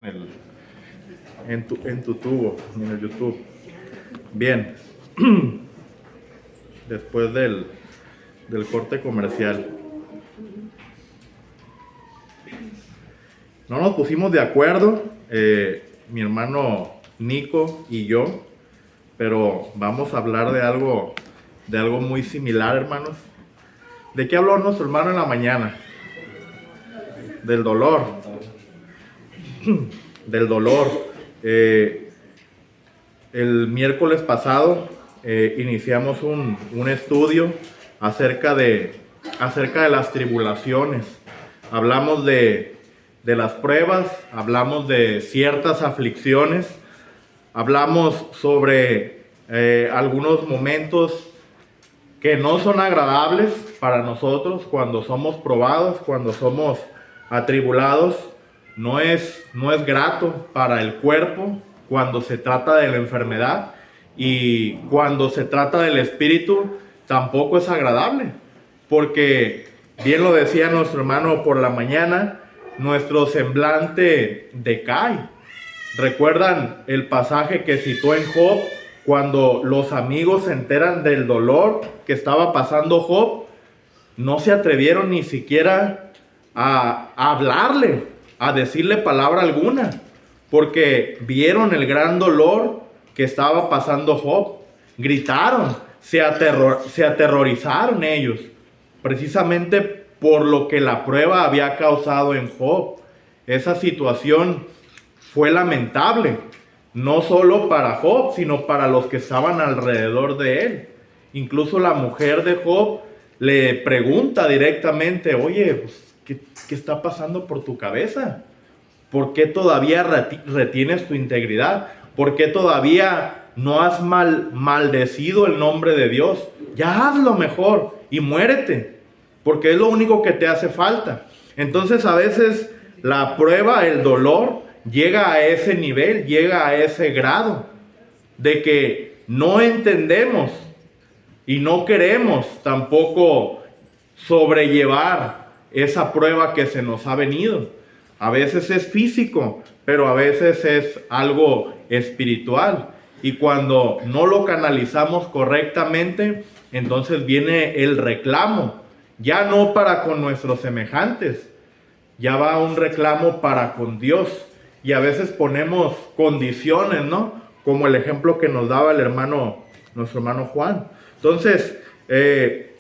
el- en tu tubo, en el YouTube. Bien, después del corte comercial. No nos pusimos de acuerdo, mi hermano Nico y yo, pero vamos a hablar de algo muy similar, hermanos. ¿De qué habló nuestro hermano en la mañana? Del dolor. Del dolor. El miércoles pasado iniciamos un estudio acerca de las tribulaciones. Hablamos de las pruebas, hablamos de ciertas aflicciones, hablamos sobre algunos momentos que no son agradables para nosotros cuando somos probados, cuando somos atribulados. No es grato para el cuerpo cuando se trata de la enfermedad, y cuando se trata del espíritu tampoco es agradable, porque bien lo decía nuestro hermano por la mañana, nuestro semblante decae. ¿Recuerdan el pasaje que citó en Job? Cuando los amigos se enteran del dolor que estaba pasando Job, no se atrevieron ni siquiera a hablarle, a decirle palabra alguna, porque vieron el gran dolor que estaba pasando Job. Gritaron, se aterrorizaron ellos, precisamente por lo que la prueba había causado en Job. Esa situación fue lamentable, no solo para Job, sino para los que estaban alrededor de él. Incluso la mujer de Job le pregunta directamente: oye, pues, ¿qué está pasando por tu cabeza? ¿Por qué todavía retienes tu integridad? ¿Por qué todavía no has maldecido el nombre de Dios? Ya hazlo mejor y muérete, porque es lo único que te hace falta. Entonces a veces la prueba, el dolor, llega a ese nivel, llega a ese grado de que no entendemos y no queremos tampoco sobrellevar esa prueba que se nos ha venido. A veces es físico, pero a veces es algo espiritual. Y cuando no lo canalizamos correctamente, entonces viene el reclamo. Ya no para con nuestros semejantes, ya va un reclamo para con Dios. Y a veces ponemos condiciones, ¿no? Como el ejemplo que nos daba nuestro hermano Juan. Entonces,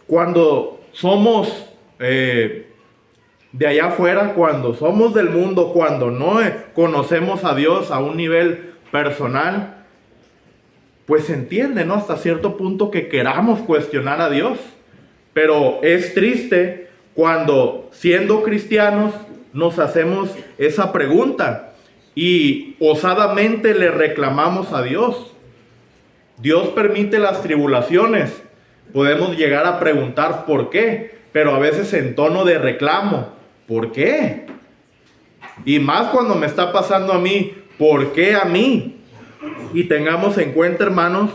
cuando somos de allá afuera, cuando somos del mundo, cuando no conocemos a Dios a un nivel personal, pues se entiende, ¿no? Hasta cierto punto que queramos cuestionar a Dios. Pero es triste cuando, siendo cristianos, nos hacemos esa pregunta y osadamente le reclamamos a Dios. Dios permite las tribulaciones. Podemos llegar a preguntar por qué, pero a veces en tono de reclamo. ¿Por qué? Y más cuando me está pasando a mí. ¿Por qué a mí? Y tengamos en cuenta, hermanos,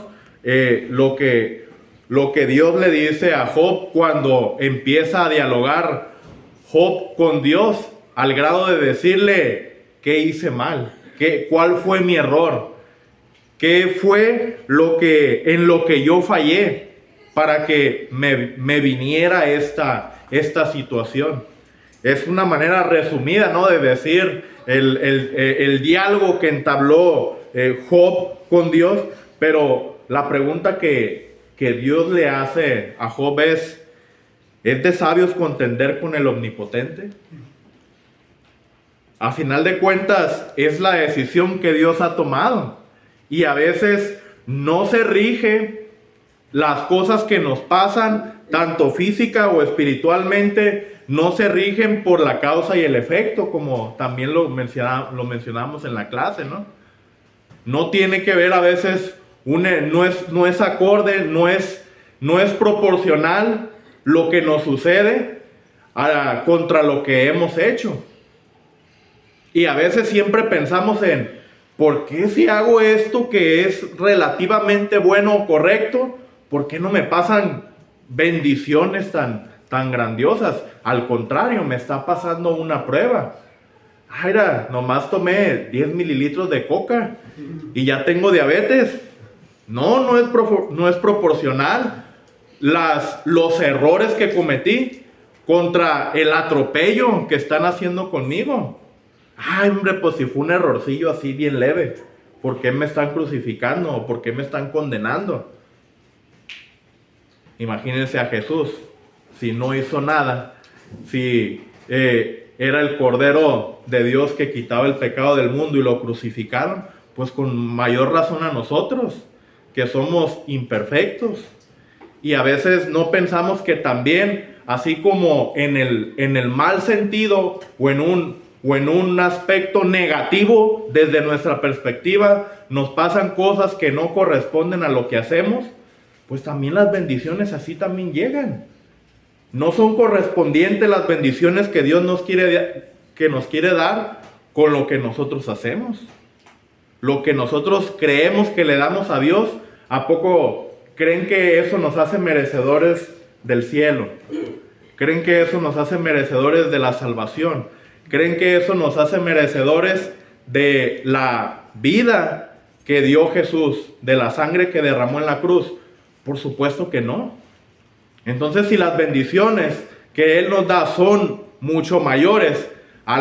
lo que Dios le dice a Job cuando empieza a dialogar Job con Dios, al grado de decirle: ¿qué hice mal? ¿Cuál fue mi error? ¿Qué fue en lo que yo fallé para que me viniera esta situación? Es una manera resumida, ¿no?, de decir el diálogo que entabló Job con Dios. Pero la pregunta que Dios le hace a Job ¿es de sabios contender con el Omnipotente? A final de cuentas, es la decisión que Dios ha tomado. Y a veces no se rige las cosas que nos pasan, tanto física o espiritualmente, no se rigen por la causa y el efecto, como también lo mencionamos en la clase, ¿no? No tiene que ver a veces, no es acorde, no es proporcional lo que nos sucede contra lo que hemos hecho. Y a veces siempre pensamos en: ¿por qué si hago esto que es relativamente bueno o correcto, por qué no me pasan bendiciones tan grandiosas? Al contrario, me está pasando una prueba. Ay, mira, nomás tomé 10 mililitros de coca y ya tengo diabetes. No, no es proporcional los errores que cometí contra el atropello que están haciendo conmigo. Ay, hombre, pues si fue un errorcillo así bien leve, ¿por qué me están crucificando o por qué me están condenando? Imagínense a Jesús, si no hizo nada, si era el Cordero de Dios que quitaba el pecado del mundo y lo crucificaron, pues con mayor razón a nosotros, que somos imperfectos. Y a veces no pensamos que también, así como en el mal sentido o en un aspecto negativo desde nuestra perspectiva, nos pasan cosas que no corresponden a lo que hacemos, pues también las bendiciones así también llegan. No son correspondientes las bendiciones que Dios nos quiere dar con lo que nosotros hacemos. Lo que nosotros creemos que le damos a Dios, ¿a poco creen que eso nos hace merecedores del cielo? ¿Creen que eso nos hace merecedores de la salvación? ¿Creen que eso nos hace merecedores de la vida que dio Jesús, de la sangre que derramó en la cruz? Por supuesto que no. Entonces, si las bendiciones que Él nos da son mucho mayores a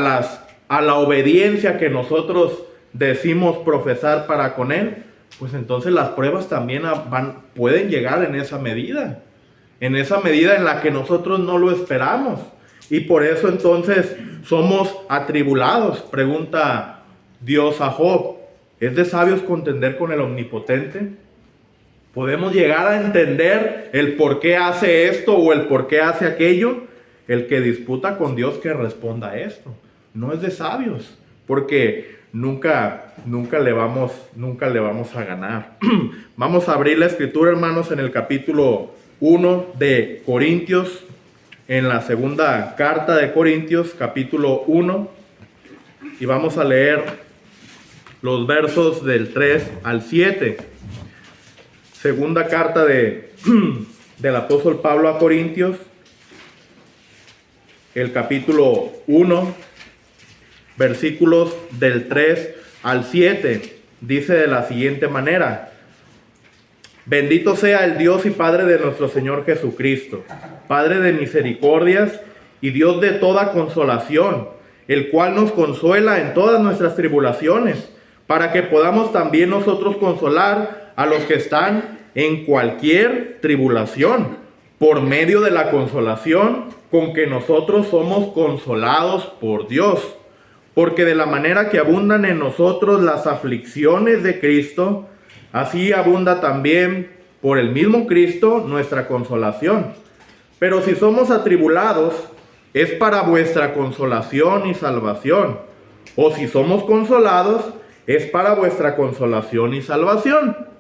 la obediencia que nosotros decimos profesar para con Él, pues entonces las pruebas también pueden llegar en esa medida en la que nosotros no lo esperamos. Y por eso entonces somos atribulados. Pregunta Dios a Job: ¿es de sabios contender con el Omnipotente? ¿Podemos llegar a entender el por qué hace esto o el por qué hace aquello? El que disputa con Dios que responda a esto. No es de sabios, porque nunca le vamos a ganar. Vamos a abrir la escritura, hermanos, en el capítulo 1 de Corintios, en la segunda carta de Corintios, capítulo 1, y vamos a leer los versos del 3 al 7. Segunda carta del apóstol Pablo a Corintios, el capítulo 1, versículos del 3 al 7, dice de la siguiente manera: Bendito sea el Dios y Padre de nuestro Señor Jesucristo, Padre de misericordias y Dios de toda consolación, el cual nos consuela en todas nuestras tribulaciones, para que podamos también nosotros consolar a los que están en cualquier tribulación, por medio de la consolación con que nosotros somos consolados por Dios. Porque de la manera que abundan en nosotros las aflicciones de Cristo, así abunda también por el mismo Cristo nuestra consolación. Pero si somos atribulados, es para vuestra consolación y salvación. O si somos consolados, es para vuestra consolación y salvación,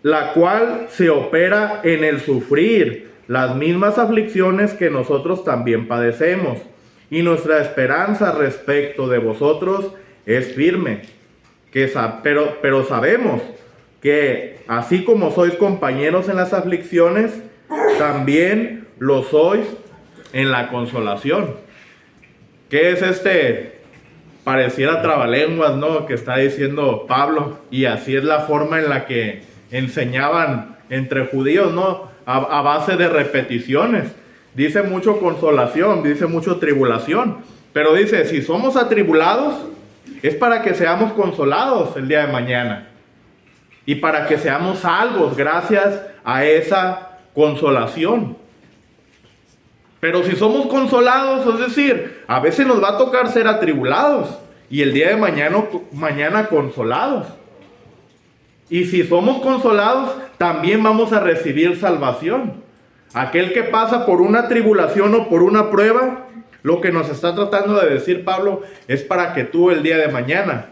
la cual se opera en el sufrir las mismas aflicciones que nosotros también padecemos. Y nuestra esperanza respecto de vosotros es firme, pero sabemos que así como sois compañeros en las aflicciones, también lo sois en la consolación. ¿Qué es pareciera trabalenguas, ¿no?, que está diciendo Pablo? Y así es la forma en la que enseñaban entre judíos, ¿no?, a base de repeticiones. Dice mucho consolación, dice mucho tribulación, pero dice, si somos atribulados, es para que seamos consolados el día de mañana y para que seamos salvos gracias a esa consolación. Pero si somos consolados, es decir, a veces nos va a tocar ser atribulados y el día de mañana consolados. Y si somos consolados, también vamos a recibir salvación. Aquel que pasa por una tribulación o por una prueba, lo que nos está tratando de decir Pablo es para que tú el día de mañana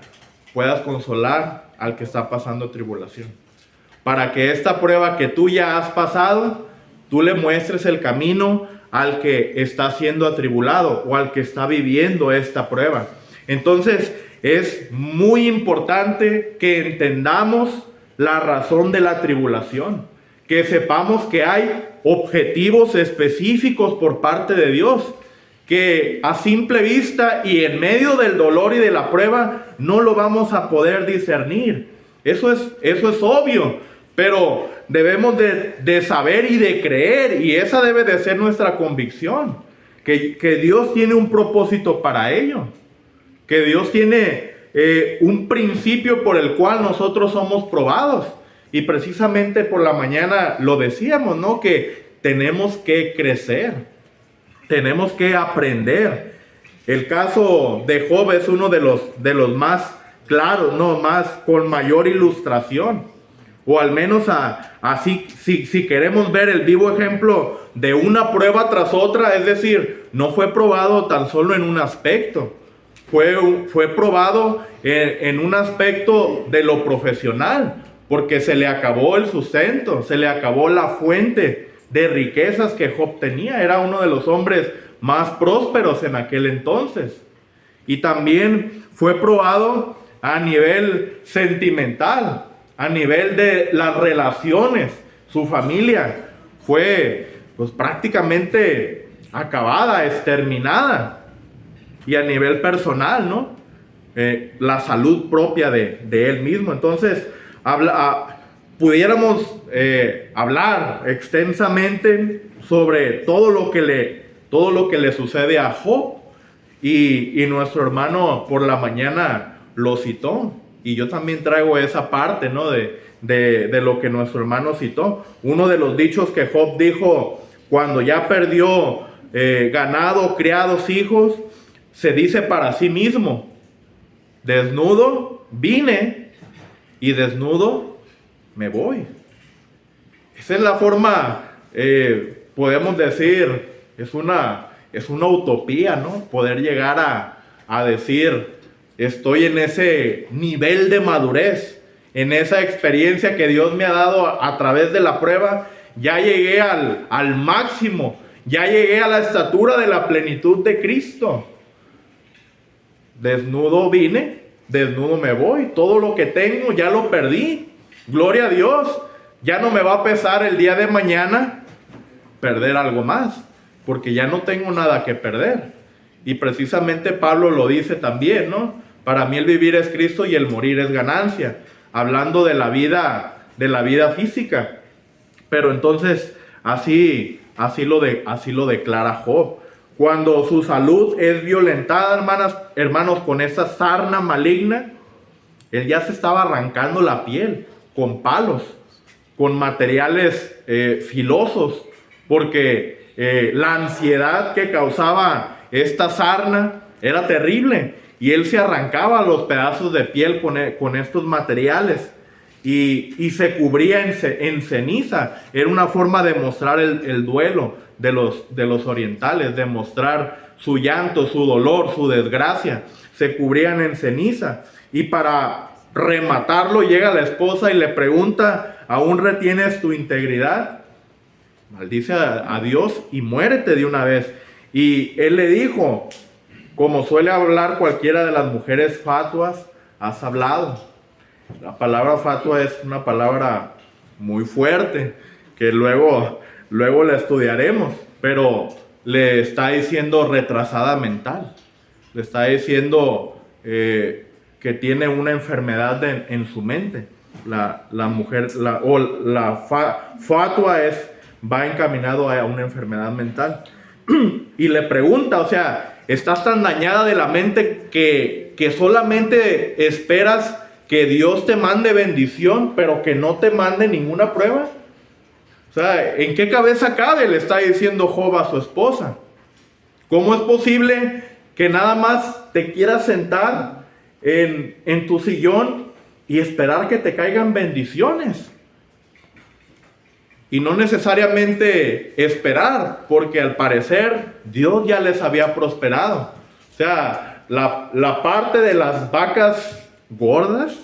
puedas consolar al que está pasando tribulación. Para que esta prueba que tú ya has pasado, tú le muestres el camino al que está siendo atribulado o al que está viviendo esta prueba. Entonces, es muy importante que entendamos la razón de la tribulación, que sepamos que hay objetivos específicos por parte de Dios, que a simple vista y en medio del dolor y de la prueba no lo vamos a poder discernir. Eso es obvio, pero debemos de saber y de creer, y esa debe de ser nuestra convicción, que Dios tiene un propósito para ello, que Dios tiene un principio por el cual nosotros somos probados. Y precisamente por la mañana lo decíamos, ¿no? Que tenemos que crecer, tenemos que aprender. El caso de Job es uno de los más claros, ¿no? Más con mayor ilustración. O al menos así, si queremos ver el vivo ejemplo de una prueba tras otra, es decir, no fue probado tan solo en un aspecto. Fue probado en un aspecto de lo profesional, porque se le acabó el sustento, se le acabó la fuente de riquezas que Job tenía. Era uno de los hombres más prósperos en aquel entonces. Y también fue probado a nivel sentimental, a nivel de las relaciones. Su familia fue pues prácticamente acabada, exterminada. Y a nivel personal, ¿no? La salud propia de él mismo. Entonces, pudiéramos hablar extensamente sobre todo lo que le sucede a Job. Y nuestro hermano por la mañana lo citó. Y yo también traigo esa parte, ¿no? De lo que nuestro hermano citó. Uno de los dichos que Job dijo cuando ya perdió ganado, criados, hijos, se dice para sí mismo: desnudo vine y desnudo me voy. Esa es la forma, podemos decir, es una utopía, ¿no? Poder llegar a decir, estoy en ese nivel de madurez, en esa experiencia que Dios me ha dado a través de la prueba. Ya llegué al máximo, ya llegué a la estatura de la plenitud de Cristo. Desnudo vine, desnudo me voy. Todo lo que tengo ya lo perdí. Gloria a Dios. Ya no me va a pesar el día de mañana perder algo más, porque ya no tengo nada que perder. Y precisamente Pablo lo dice también, ¿no? Para mí el vivir es Cristo y el morir es ganancia. Hablando de la vida física. Pero entonces así lo declara Job. Cuando su salud es violentada, hermanos, con esa sarna maligna, él ya se estaba arrancando la piel con palos, con materiales filosos, porque la ansiedad que causaba esta sarna era terrible, y él se arrancaba los pedazos de piel con estos materiales, y se cubría en ceniza. Era una forma de mostrar el duelo de los orientales, de mostrar su llanto, su dolor, su desgracia. Se cubrían en ceniza. Y para rematarlo, llega la esposa y le pregunta: ¿aún retienes tu integridad? Maldice a Dios y muérete de una vez. Y él le dijo, como suele hablar cualquiera de las mujeres fatuas: has hablado. La palabra fatua es una palabra muy fuerte, que luego la estudiaremos, pero le está diciendo retrasada mental. Le está diciendo que tiene una enfermedad en su mente. La mujer, fatua va encaminado a una enfermedad mental. Y le pregunta, o sea, ¿estás tan dañada de la mente que solamente esperas que Dios te mande bendición, pero que no te mande ninguna prueba? O sea, ¿en qué cabeza cabe? Le está diciendo Job a su esposa. ¿Cómo es posible que nada más te quieras sentar en tu sillón y esperar que te caigan bendiciones? Y no necesariamente esperar, porque al parecer Dios ya les había prosperado. O sea, la parte de las vacas gordas,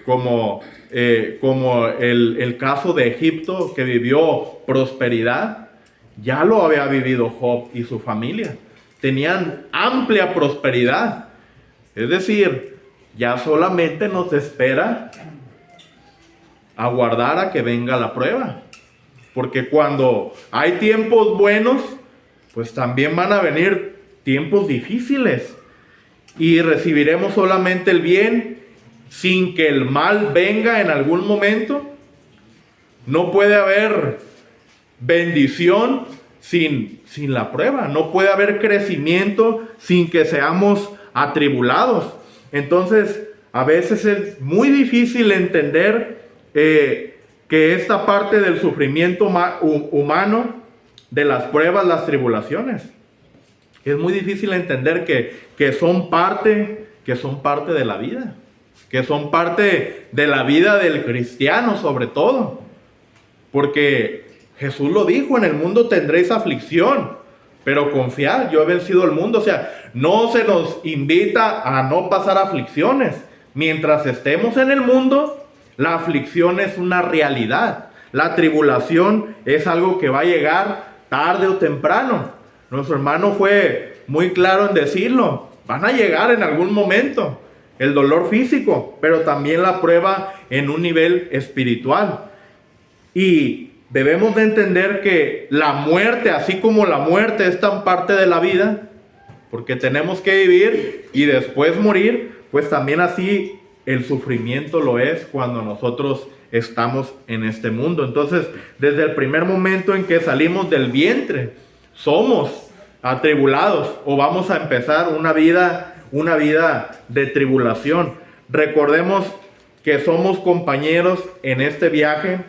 como el caso de Egipto, que vivió prosperidad, ya lo había vivido Job y su familia. Tenían amplia prosperidad. Es decir, ya solamente nos espera aguardar a que venga la prueba. Porque cuando hay tiempos buenos, pues también van a venir tiempos difíciles y recibiremos solamente el bien sin que el mal venga en algún momento. No puede haber bendición sin la prueba. No puede haber crecimiento sin que seamos atribulados. Entonces, a veces es muy difícil entender que esta parte del sufrimiento humano, de las pruebas, las tribulaciones, es muy difícil entender que son parte de la vida, que son parte de la vida del cristiano sobre todo, porque Jesús lo dijo: en el mundo tendréis aflicción, pero confiad, yo he vencido el mundo. O sea, no se nos invita a no pasar aflicciones. Mientras estemos en el mundo, la aflicción es una realidad. La tribulación es algo que va a llegar tarde o temprano. Nuestro hermano fue muy claro en decirlo: van a llegar en algún momento el dolor físico, pero también la prueba en un nivel espiritual. Y debemos de entender que la muerte, así como la muerte es tan parte de la vida, porque tenemos que vivir y después morir, pues también así el sufrimiento lo es cuando nosotros estamos en este mundo. Entonces, desde el primer momento en que salimos del vientre, somos atribulados o vamos a empezar una vida de tribulación. Recordemos que somos compañeros en este viaje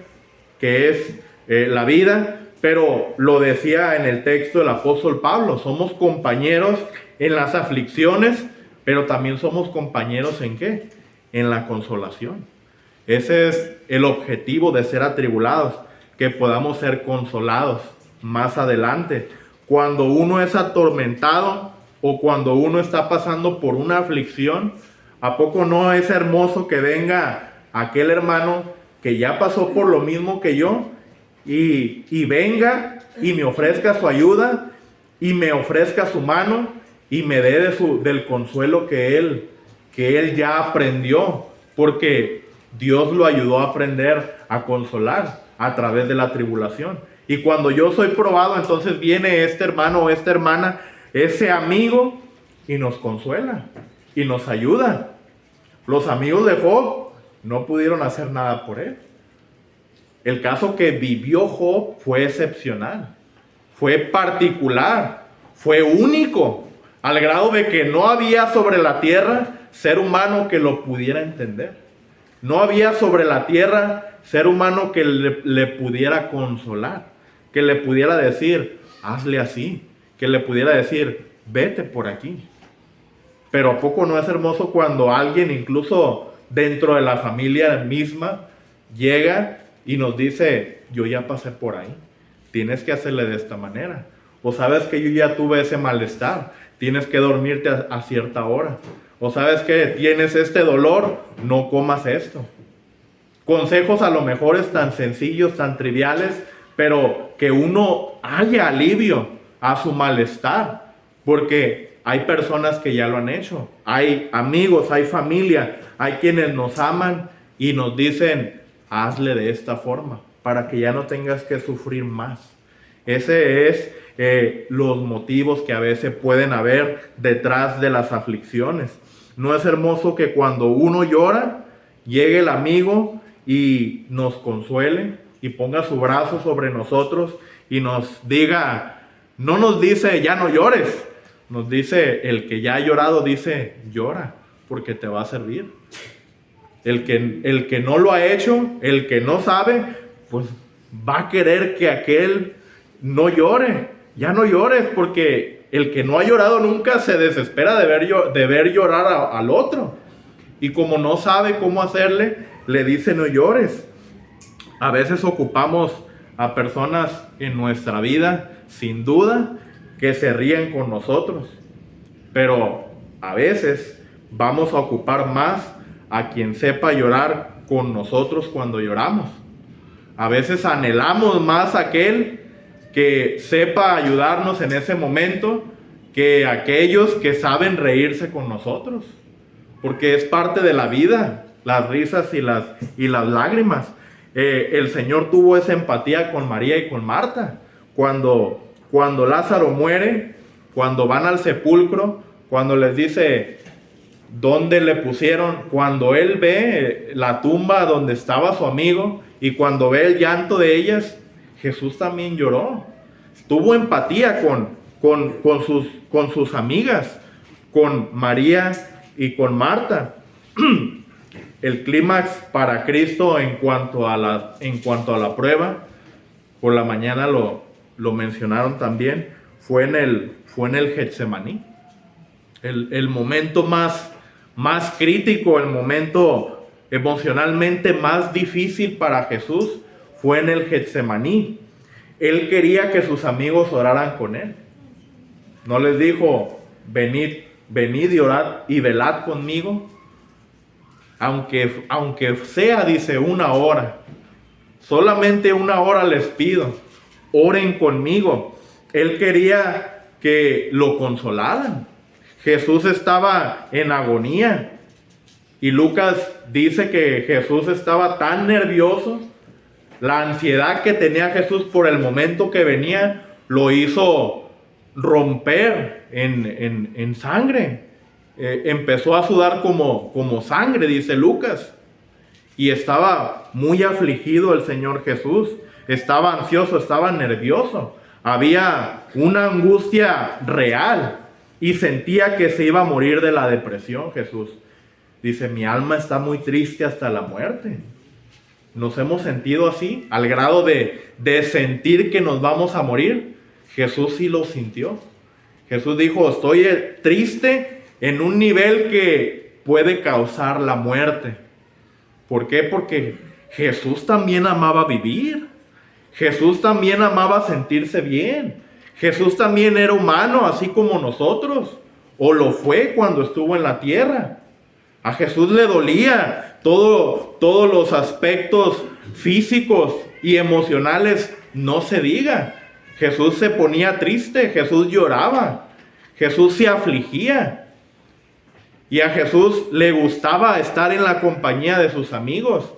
que es la vida, pero lo decía en el texto el apóstol Pablo: somos compañeros en las aflicciones, pero también somos compañeros ¿en qué? En la consolación. Ese es el objetivo de ser atribulados, que podamos ser consolados más adelante. Cuando uno es atormentado o cuando uno está pasando por una aflicción, ¿a poco no es hermoso que venga aquel hermano que ya pasó por lo mismo que yo y venga y me ofrezca su ayuda y me ofrezca su mano y me dé del consuelo que él ya aprendió? Porque Dios lo ayudó a aprender a consolar a través de la tribulación. Y cuando yo soy probado, entonces viene este hermano o esta hermana, ese amigo, y nos consuela y nos ayuda. Los amigos de Job no pudieron hacer nada por él. El caso que vivió Job fue excepcional, fue particular, fue único, al grado de que no había sobre la tierra ser humano que lo pudiera entender. No había sobre la tierra ser humano que le pudiera consolar, que le pudiera decir: hazle así, que le pudiera decir: vete por aquí. Pero ¿a poco no es hermoso cuando alguien, incluso dentro de la familia misma, llega y nos dice: yo ya pasé por ahí, tienes que hacerle de esta manera? O sabes que yo ya tuve ese malestar, tienes que dormirte a cierta hora. O sabes que tienes este dolor, no comas esto. Consejos a lo mejor es tan sencillos, tan triviales, pero que uno haya alivio a su malestar, porque hay personas que ya lo han hecho, hay amigos, hay familia, hay quienes nos aman y nos dicen: hazle de esta forma para que ya no tengas que sufrir más. Ese es los motivos que a veces pueden haber detrás de las aflicciones. ¿No es hermoso que cuando uno llora, llegue el amigo y nos consuele y ponga su brazo sobre nosotros y nos diga, no nos dice ya no llores, nos dice, el que ya ha llorado dice: llora, porque te va a servir. El que no lo ha hecho, el que no sabe, pues va a querer que aquel no llore. Ya no llores, porque el que no ha llorado nunca se desespera de ver llorar al otro. Y como no sabe cómo hacerle, le dice: no llores. A veces ocupamos a personas en nuestra vida, sin duda, que se ríen con nosotros. Pero a veces vamos a ocupar más a quien sepa llorar con nosotros cuando lloramos. A veces anhelamos más a aquel que sepa ayudarnos en ese momento que aquellos que saben reírse con nosotros, porque es parte de la vida, las risas y las lágrimas. El Señor tuvo esa empatía con María y con Marta. Cuando Lázaro muere, cuando van al sepulcro, cuando les dice dónde le pusieron, cuando él ve la tumba donde estaba su amigo y cuando ve el llanto de ellas, Jesús también lloró. Tuvo empatía con sus amigas, con María y con Marta. El clímax para Cristo en cuanto a la prueba, por la mañana lo mencionaron también, fue en el Getsemaní. El momento más crítico, el momento emocionalmente más difícil para Jesús fue en el Getsemaní. Él quería que sus amigos oraran con él. No les dijo, venid y orad y velad conmigo. Aunque sea, dice, 1 hora. Solamente 1 hora les pido. Oren conmigo. Él quería que lo consolaran. Jesús estaba en agonía. Y Lucas dice que Jesús estaba tan nervioso. La ansiedad que tenía Jesús por el momento que venía lo hizo romper en sangre. Empezó a sudar como sangre, dice Lucas. Y estaba muy afligido el Señor Jesús. Estaba ansioso, estaba nervioso. Había una angustia real. Y sentía que se iba a morir de la depresión, Jesús. Dice, mi alma está muy triste hasta la muerte. Nos hemos sentido así, al grado de sentir que nos vamos a morir. Jesús sí lo sintió. Jesús dijo, estoy triste en un nivel que puede causar la muerte. ¿Por qué? Porque Jesús también amaba vivir. Jesús también amaba sentirse bien. Jesús también era humano, así como nosotros. O lo fue cuando estuvo en la tierra. A Jesús le dolía todos los aspectos físicos y emocionales, no se diga. Jesús se ponía triste, Jesús lloraba, Jesús se afligía. Y a Jesús le gustaba estar en la compañía de sus amigos,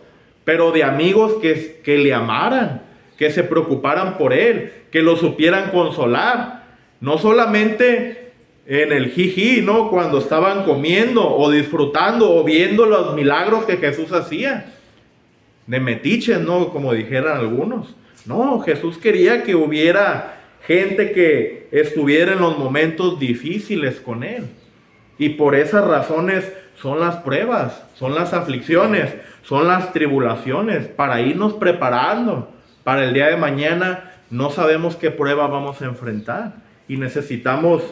pero de amigos que le amaran, que se preocuparan por él, que lo supieran consolar. No solamente en el jiji, ¿no? Cuando estaban comiendo o disfrutando o viendo los milagros que Jesús hacía. De metiches, ¿no? Como dijeran algunos. No, Jesús quería que hubiera gente que estuviera en los momentos difíciles con él. Y por esas razones son las pruebas, son las aflicciones, son las tribulaciones, para irnos preparando. Para el día de mañana no sabemos qué prueba vamos a enfrentar. Y necesitamos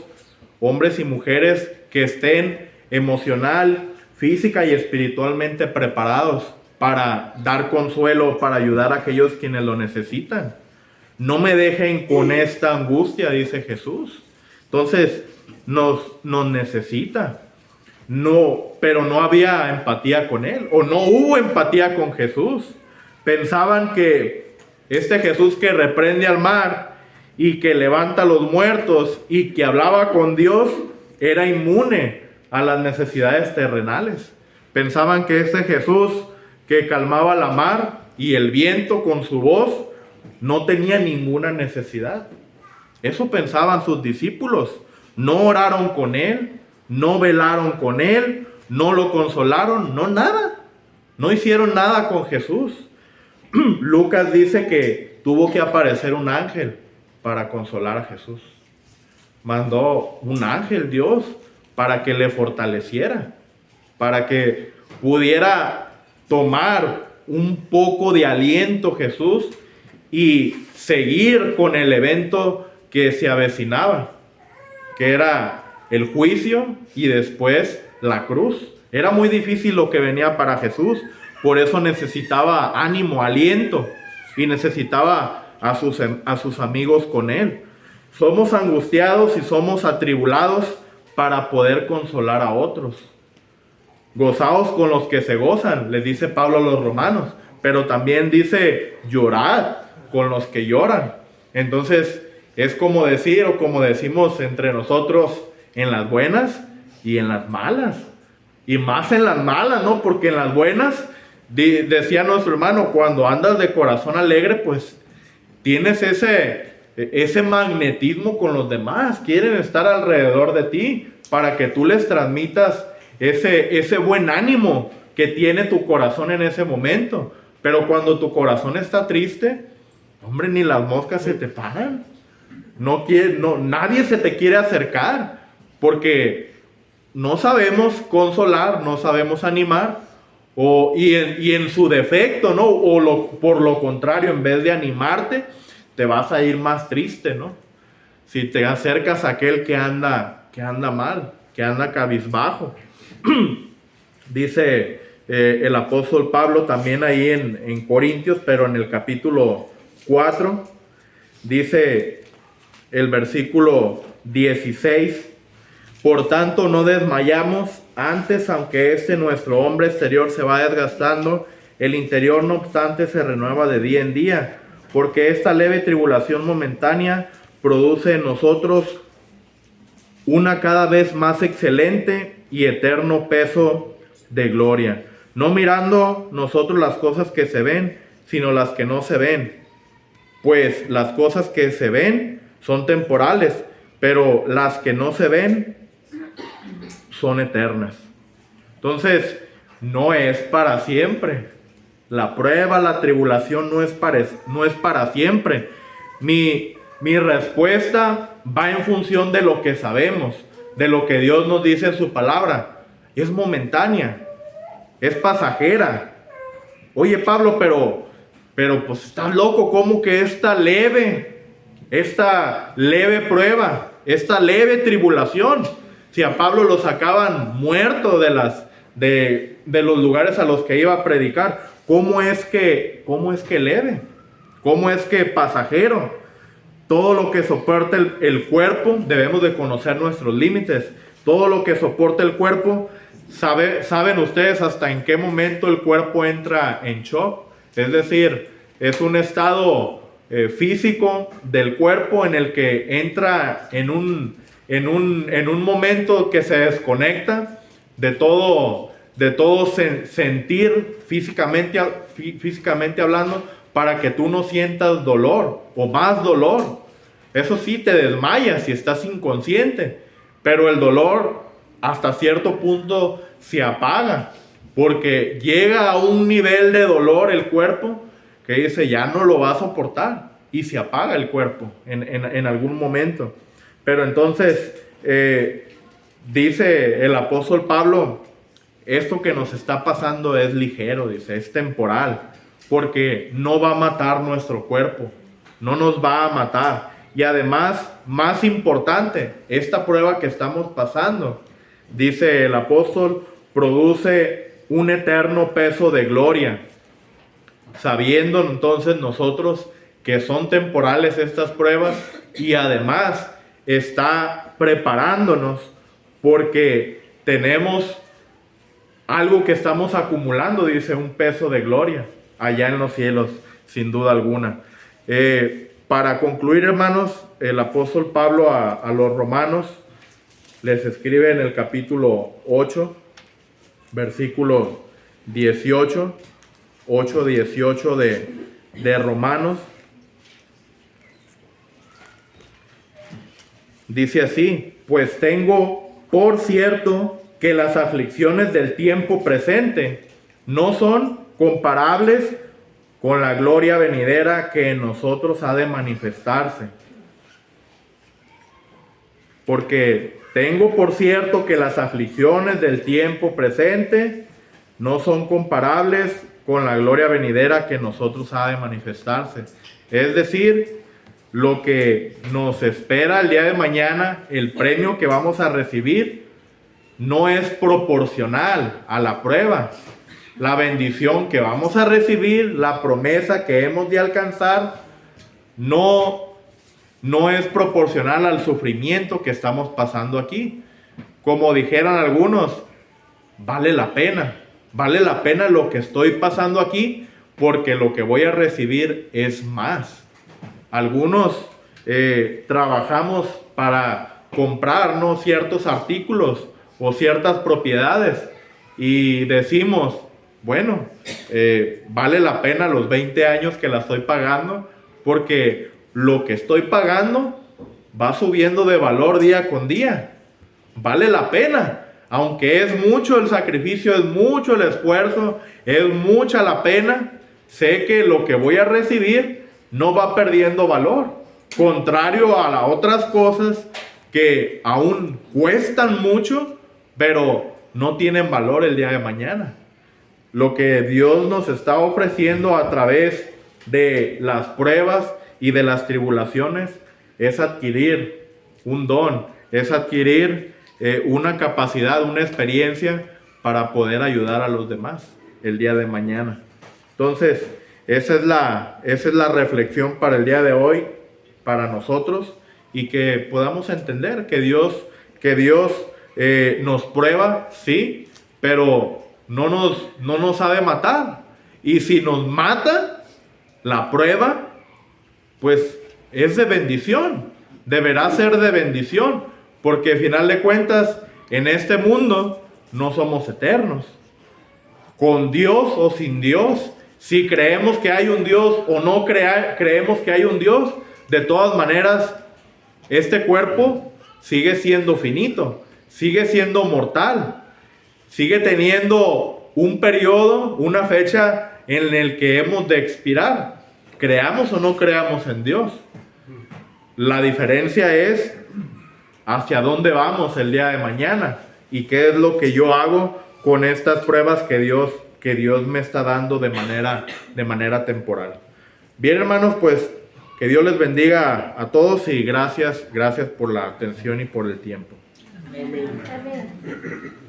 hombres y mujeres que estén emocional, física y espiritualmente preparados para dar consuelo, para ayudar a aquellos quienes lo necesitan. No me dejen con esta angustia, dice Jesús. Entonces, nos necesita. Pero no había empatía con él, o no hubo empatía con Jesús. Pensaban que este Jesús que reprende al mar y que levanta a los muertos y que hablaba con Dios era inmune a las necesidades terrenales. Pensaban que ese Jesús que calmaba la mar y el viento con su voz no tenía ninguna necesidad. Eso pensaban sus discípulos. No oraron con él, no velaron con él, no lo consolaron, no nada. No hicieron nada con Jesús. Lucas dice que tuvo que aparecer un ángel para consolar a Jesús. Mandó un ángel Dios para que le fortaleciera, para que pudiera tomar un poco de aliento Jesús y seguir con el evento que se avecinaba, que era el juicio y después la cruz. Era muy difícil lo que venía para Jesús, por eso necesitaba ánimo, aliento, y necesitaba a sus amigos con él. Somos angustiados y somos atribulados para poder consolar a otros. Gozaos con los que se gozan, les dice Pablo a los romanos, pero también dice llorad con los que lloran. Entonces es como decir, o como decimos entre nosotros, en las buenas y en las malas. Y más en las malas, ¿no? Porque en las buenas, decía nuestro hermano, cuando andas de corazón alegre, pues tienes ese magnetismo con los demás, quieren estar alrededor de ti para que tú les transmitas ese buen ánimo que tiene tu corazón en ese momento. Pero cuando tu corazón está triste, hombre, ni las moscas se te paran. Nadie se te quiere acercar porque no sabemos consolar, no sabemos animar, y en su defecto, ¿no? Por lo contrario, en vez de animarte, te vas a ir más triste, ¿no? Si te acercas a aquel que anda mal, que anda cabizbajo. Dice el apóstol Pablo también ahí en Corintios, pero en el capítulo 4, dice el versículo 16: por tanto no desmayamos, antes aunque nuestro hombre exterior se va desgastando, el interior no obstante se renueva de día en día, porque esta leve tribulación momentánea produce en nosotros una cada vez más excelente y eterno peso de gloria, no mirando nosotros las cosas que se ven, sino las que no se ven, pues las cosas que se ven son temporales, pero las que no se ven son eternas. Entonces, no es para siempre. La prueba, la tribulación no es para siempre. Mi respuesta va en función de lo que sabemos, de lo que Dios nos dice en su palabra. Es momentánea, es pasajera. Oye, Pablo, pero pues estás loco, ¿cómo que esta leve prueba, esta leve tribulación? Si a Pablo lo sacaban muerto de los lugares a los que iba a predicar, ¿cómo es que leve? ¿Cómo es que pasajero? Todo lo que soporta el cuerpo, debemos de conocer nuestros límites. Todo lo que soporta el cuerpo, ¿saben ustedes hasta en qué momento el cuerpo entra en shock? Es decir, es un estado físico del cuerpo en el que entra en un momento que se desconecta de todo sentir físicamente hablando, para que tú no sientas dolor o más dolor. Eso sí, te desmayas si estás inconsciente, pero el dolor hasta cierto punto se apaga, porque llega a un nivel de dolor el cuerpo que dice ya no lo va a soportar, y se apaga el cuerpo en algún momento. Pero entonces dice el apóstol Pablo, esto que nos está pasando es ligero, dice, es temporal, porque no va a matar nuestro cuerpo, no nos va a matar. Y además, más importante, esta prueba que estamos pasando, dice el apóstol, produce un eterno peso de gloria, sabiendo entonces nosotros que son temporales estas pruebas, y además está preparándonos porque tenemos algo que estamos acumulando, dice, un peso de gloria allá en los cielos, sin duda alguna. Para concluir, hermanos, el apóstol Pablo a los romanos les escribe en el capítulo 8, versículo 18, 8:18 de Romanos. Dice así: pues tengo por cierto que las aflicciones del tiempo presente no son comparables con la gloria venidera que en nosotros ha de manifestarse. Porque tengo por cierto que las aflicciones del tiempo presente no son comparables con la gloria venidera que en nosotros ha de manifestarse. Es decir, lo que nos espera el día de mañana, el premio que vamos a recibir, no es proporcional a la prueba. La bendición que vamos a recibir, la promesa que hemos de alcanzar, no es proporcional al sufrimiento que estamos pasando aquí. Como dijeran algunos, vale la pena lo que estoy pasando aquí, porque lo que voy a recibir es más. Algunos trabajamos para comprarnos ciertos artículos o ciertas propiedades y decimos, bueno, vale la pena los 20 años que la estoy pagando, porque lo que estoy pagando va subiendo de valor día con día. Vale la pena. Aunque es mucho el sacrificio, es mucho el esfuerzo, es mucha la pena, sé que lo que voy a recibir no va perdiendo valor. Contrario a las otras cosas que aún cuestan mucho, pero no tienen valor el día de mañana. Lo que Dios nos está ofreciendo a través de las pruebas y de las tribulaciones es adquirir un don, es adquirir una capacidad, una experiencia para poder ayudar a los demás el día de mañana. Entonces, esa es la reflexión para el día de hoy, para nosotros, y que podamos entender que Dios nos prueba, sí, pero no nos ha de matar. Y si nos mata, la prueba, pues es de bendición, deberá ser de bendición. Porque al final de cuentas, en este mundo no somos eternos. Con Dios o sin Dios, si creemos que hay un Dios o no creemos que hay un Dios, de todas maneras, este cuerpo sigue siendo finito, sigue siendo mortal, sigue teniendo un periodo, una fecha en el que hemos de expirar. Creamos o no creamos en Dios. La diferencia es hacia dónde vamos el día de mañana y qué es lo que yo hago con estas pruebas que Dios me está dando de manera temporal. Bien, hermanos, pues que Dios les bendiga a todos y gracias por la atención y por el tiempo. Amén. Amén.